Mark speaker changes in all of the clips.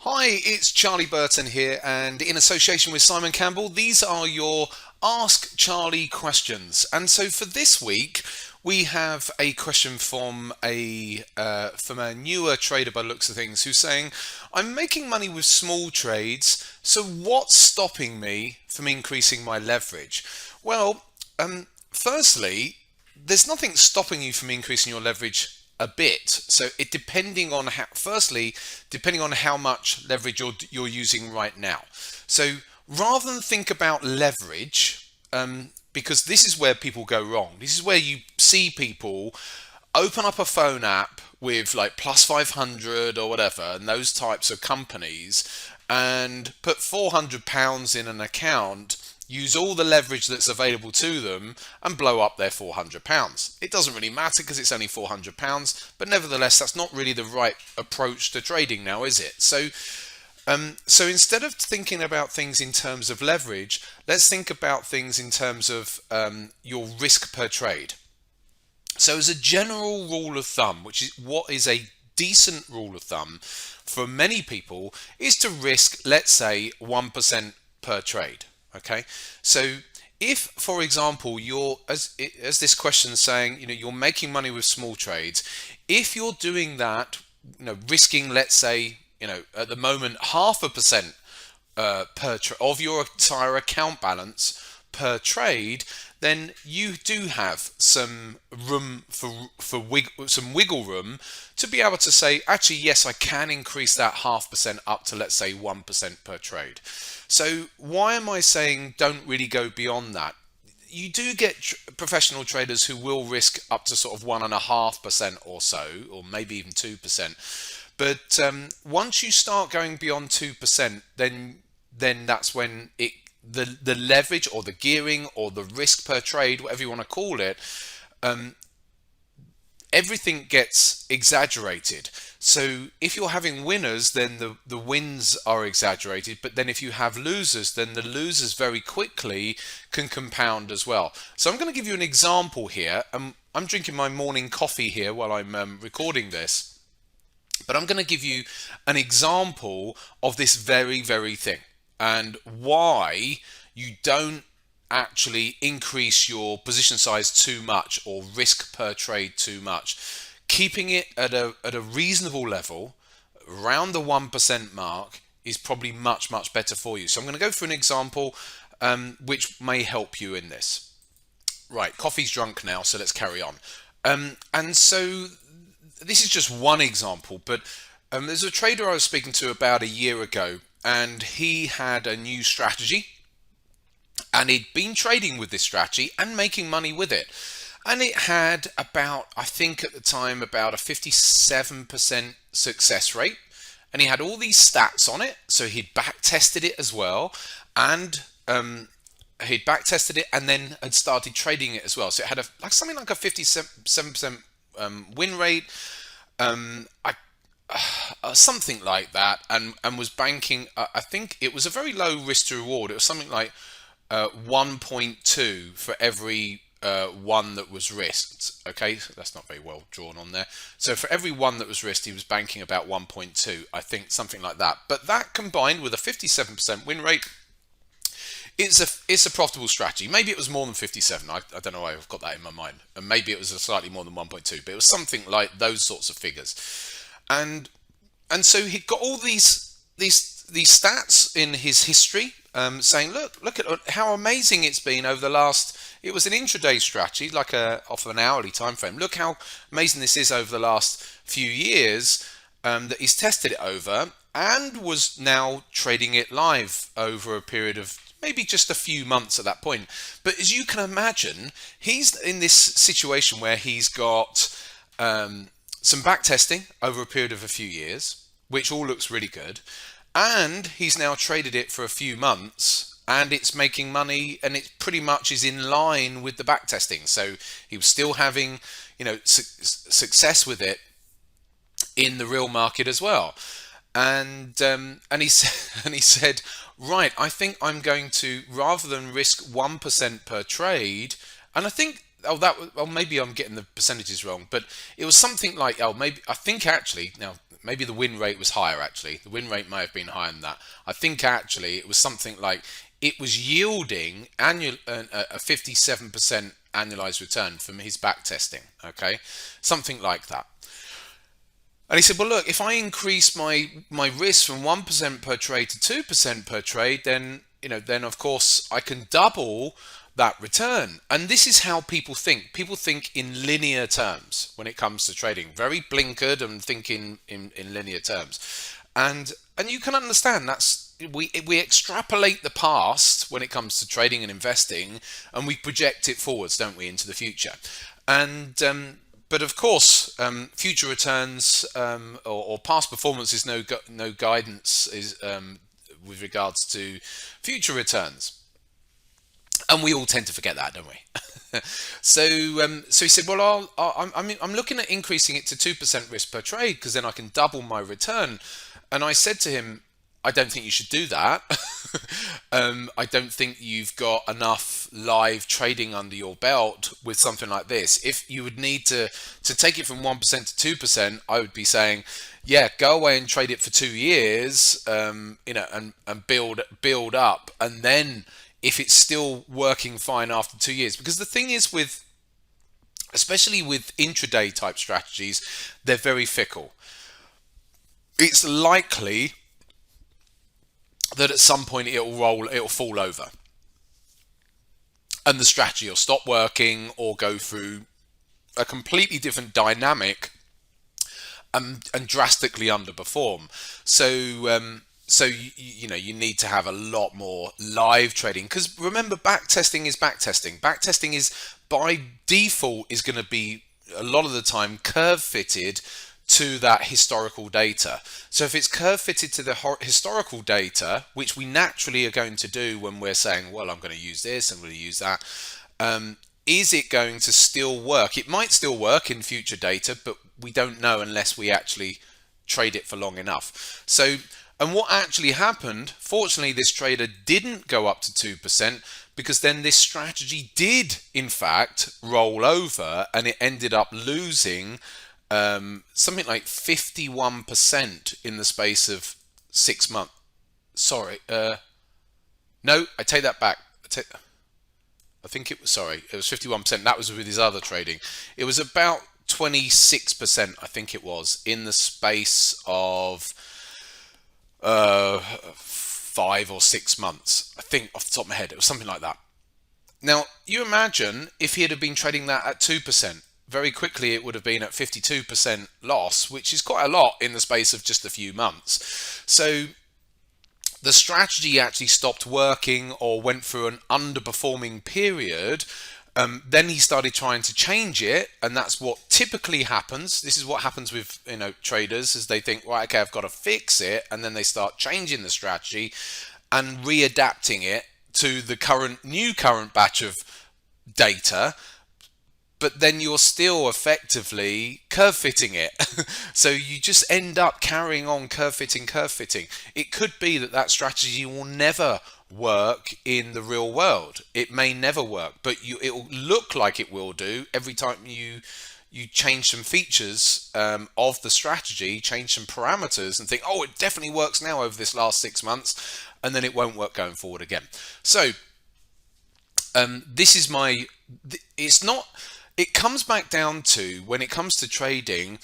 Speaker 1: Hi, it's Charlie Burton here, and in association with Simon Campbell, these are your Ask Charlie questions. And so for this week, we have a question from a newer trader by the looks of things, who's saying, "I'm making money with small trades, so what's stopping me from increasing my leverage?" Well, firstly, there's nothing stopping you from increasing your leverage a bit. So it depending on how much leverage you're using right now. So rather than think about leverage, because this is where people go wrong. This is where you see people open up a phone app with like plus 500 or whatever, and those types of companies, and put £400 in an account, use all the leverage that's available to them, and blow up their £400. It doesn't really matter because it's only £400, but nevertheless, that's not really the right approach to trading now, is it? So instead of thinking about things in terms of leverage, let's think about things in terms of your risk per trade. So as a general rule of thumb, which is what is a decent rule of thumb for many people, is to risk, let's say, 1% per trade. Okay, so if, for example, you're as this question is saying, you're making money with small trades. If you're doing that, risking, let's say, at the moment, 0.5% of your entire account balance per trade, then you do have some room some wiggle room to be able to say, actually, yes, I can increase that 0.5% up to, let's say, 1% per trade. So why am I saying don't really go beyond that? You do get professional traders who will risk up to sort of 1.5% or so, or maybe even 2%. But once you start going beyond 2%, then that's when the leverage or the gearing or the risk per trade, whatever you want to call it, everything gets exaggerated. So if you're having winners, then the wins are exaggerated. But then if you have losers, then the losers very quickly can compound as well. So I'm going to give you an example here. I'm drinking my morning coffee here while I'm recording this. But I'm going to give you an example of this very, very thing and why you don't actually increase your position size too much or risk per trade too much. Keeping it at a reasonable level around the 1% mark is probably much, much better for you. So I'm going to go through an example which may help you in this. Right, coffee's drunk now, so let's carry on. And so this is just one example, but there's a trader I was speaking to about a year ago, and he had a new strategy, and he'd been trading with this strategy and making money with it. And it had about, I think at the time, about a 57% success rate. And he had all these stats on it. So he'd back tested it as well. And he'd back tested it and then had started trading it as well. So it had something like a 57% win rate. Something like that. And was banking, I think it was a very low risk to reward. It was something like 1.2 for every one that was risked. Okay, so that's not very well drawn on there. So for every one that was risked, he was banking about 1.2, I think, something like that. But that combined with a 57% win rate, it's a profitable strategy. Maybe it was more than 57. I don't know why I've got that in my mind. And maybe it was a slightly more than 1.2, but it was something like those sorts of figures. And so he got all these stats in his history, saying, look at how amazing it's been over the last. It was an intraday strategy, like off of an hourly time frame. Look how amazing this is over the last few years that he's tested it over, and was now trading it live over a period of maybe just a few months at that point. But as you can imagine, he's in this situation where he's got some back testing over a period of a few years, which all looks really good. And he's now traded it for a few months and it's making money, and it pretty much is in line with the back testing. So he was still having, success with it in the real market as well. And he said, right, I think I'm going to, rather than risk 1% per trade, and I think, maybe I'm getting the percentages wrong, but it was something like, maybe, I think actually, now maybe the win rate was higher actually. The win rate may have been higher than that. I think actually it was something like it was yielding a 57% annualized return from his back testing. Okay, something like that. And he said, well, look, if I increase my risk from 1% per trade to 2% per trade, then then of course I can double that return. And this is how people think. People think in linear terms when it comes to trading, very blinkered and think in linear terms. And you can understand we extrapolate the past when it comes to trading and investing, and we project it forwards, don't we, into the future. And but of course, future returns or past performance is no guidance is with regards to future returns. And we all tend to forget that, don't we? So he said, well, I'm looking at increasing it to 2% risk per trade because then I can double my return. And I said to him, I don't think you should do that. I don't think you've got enough live trading under your belt with something like this. If you would need to take it from 1% to 2%, I would be saying, yeah, go away and trade it for 2 years, and build up, and then if it's still working fine after 2 years. Because the thing is especially with intraday type strategies, they're very fickle. It's likely that at some point it'll fall over, and the strategy will stop working or go through a completely different dynamic and drastically underperform. So you need to have a lot more live trading, because remember, backtesting is backtesting. Backtesting is by default is going to be a lot of the time curve fitted to that historical data. So if it's curve fitted to the historical data, which we naturally are going to do when we're saying, well, I'm going to use this, I'm going to use that, is it going to still work? It might still work in future data, but we don't know unless we actually trade it for long enough. So, and what actually happened, fortunately, this trader didn't go up to 2%, because then this strategy did, in fact, roll over, and it ended up losing something like 51% in the space of 6 months. Sorry, no, I take that back. I think it was 51%. That was with his other trading. It was about 26%, I think it was, in the space of 5 or 6 months. I think off the top of my head, it was something like that. Now, you imagine if he had been trading that at 2%, very quickly it would have been at 52% loss, which is quite a lot in the space of just a few months. So the strategy actually stopped working or went through an underperforming period. Then he started trying to change it, and that's what typically happens. This is what happens with traders, is they think, right, okay, I've got to fix it, and then they start changing the strategy and readapting it to the current batch of data. But then you're still effectively curve fitting it. So you just end up carrying on curve fitting. It could be that strategy will never work in the real world. It may never work, but it will look like it will do every time you change some features of the strategy, change some parameters, and think, oh, it definitely works now over this last 6 months, and then it won't work going forward again. So this is it comes back down to, when it comes to trading,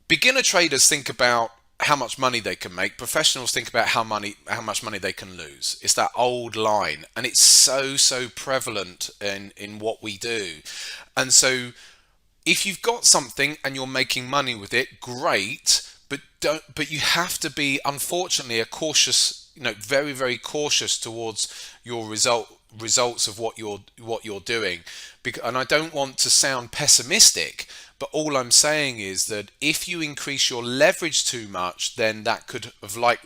Speaker 1: beginner traders think about how much money they can make. Professionals think about how much money they can lose. It's that old line, and it's so prevalent in what we do. And so if you've got something and you're making money with it, great, but you have to be, unfortunately, very, very cautious towards your results of what you're doing. And I don't want to sound pessimistic, but all I'm saying is that if you increase your leverage too much, then that could have, like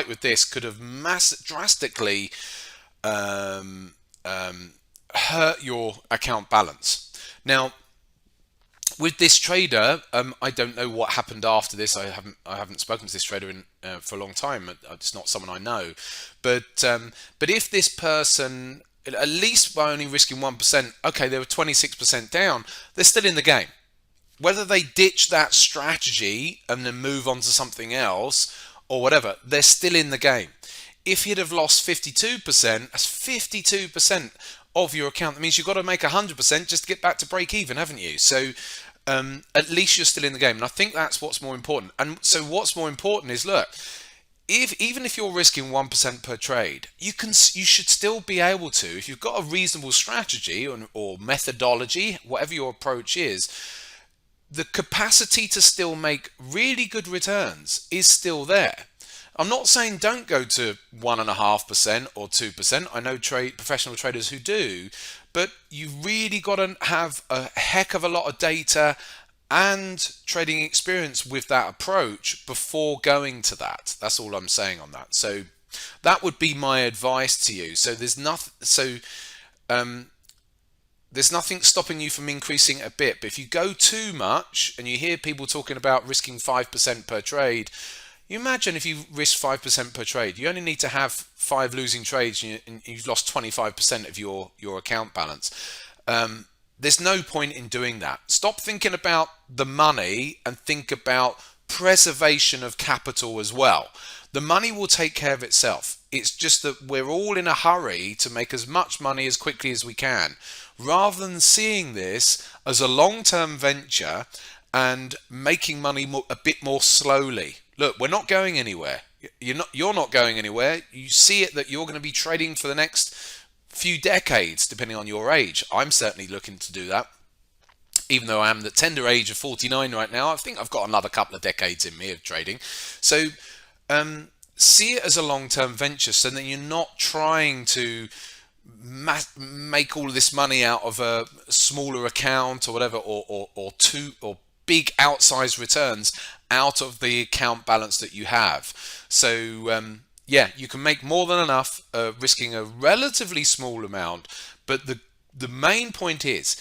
Speaker 1: with this, could have drastically hurt your account balance. Now, with this trader, I don't know what happened after this. I haven't spoken to this trader for a long time. It's not someone I know, but if this person, at least by only risking 1%, okay, they were 26% down, they're still in the game. whether they ditch that strategy and then move on to something else or whatever, they're still in the game. If you'd have lost 52%, that's 52% of your account. That means you've got to make 100% just to get back to break even, haven't you? So at least you're still in the game. And I think that's what's more important. And so what's more important is, look, even if you're risking 1% per trade, you should still be able to, if you've got a reasonable strategy or methodology, whatever your approach is, the capacity to still make really good returns is still there. I'm not saying don't go to 1.5% or 2%. I know professional traders who do, but you've really got to have a heck of a lot of data and trading experience with that approach before going to that. That's all I'm saying on that. So that would be my advice to you. So there's nothing stopping you from increasing a bit. But if you go too much, and you hear people talking about risking 5% per trade, you imagine if you risk 5% per trade, you only need to have 5 losing trades and you've lost 25% of your account balance. There's no point in doing that. Stop thinking about the money and think about preservation of capital as well. The money will take care of itself. It's just that we're all in a hurry to make as much money as quickly as we can, rather than seeing this as a long-term venture and making money a bit more slowly. Look, we're not going anywhere. You're not going anywhere. You see it that you're going to be trading for the next few decades, depending on your age. I'm certainly looking to do that. Even though I am the tender age of 49 right now, I think I've got another couple of decades in me of trading. So see it as a long-term venture, so that you're not trying to make all of this money out of a smaller account or whatever, or big outsized returns out of the account balance that you have. So yeah, you can make more than enough risking a relatively small amount, but the main point is,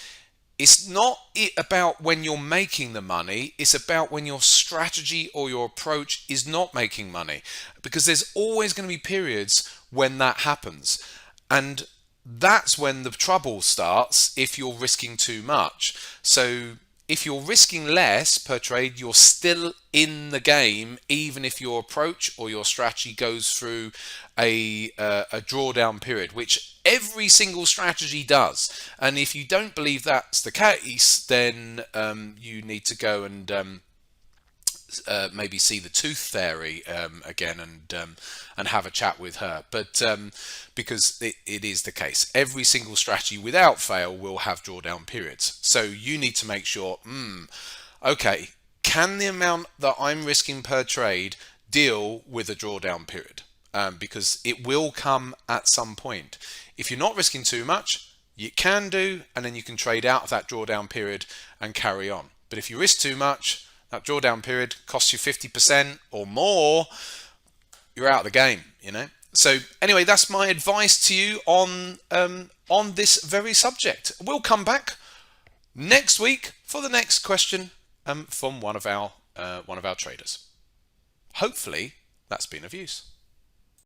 Speaker 1: it's not about when you're making the money, it's about when your strategy or your approach is not making money, because there's always going to be periods when that happens, and that's when the trouble starts if you're risking too much. So if you're risking less per trade, you're still in the game, even if your approach or your strategy goes through a drawdown period, which every single strategy does. And if you don't believe that's the case, then you need to go and maybe see the Tooth Fairy again and have a chat with her. But because it is the case, every single strategy without fail will have drawdown periods. So you need to make sure, okay, can the amount that I'm risking per trade deal with a drawdown period? Because it will come at some point. If you're not risking too much, you can do, and then you can trade out of that drawdown period and carry on. But if you risk too much, that drawdown period costs you 50% or more, you're out of the game, So anyway, that's my advice to you on this very subject. We'll come back next week for the next question from one of our traders. Hopefully, that's been of use.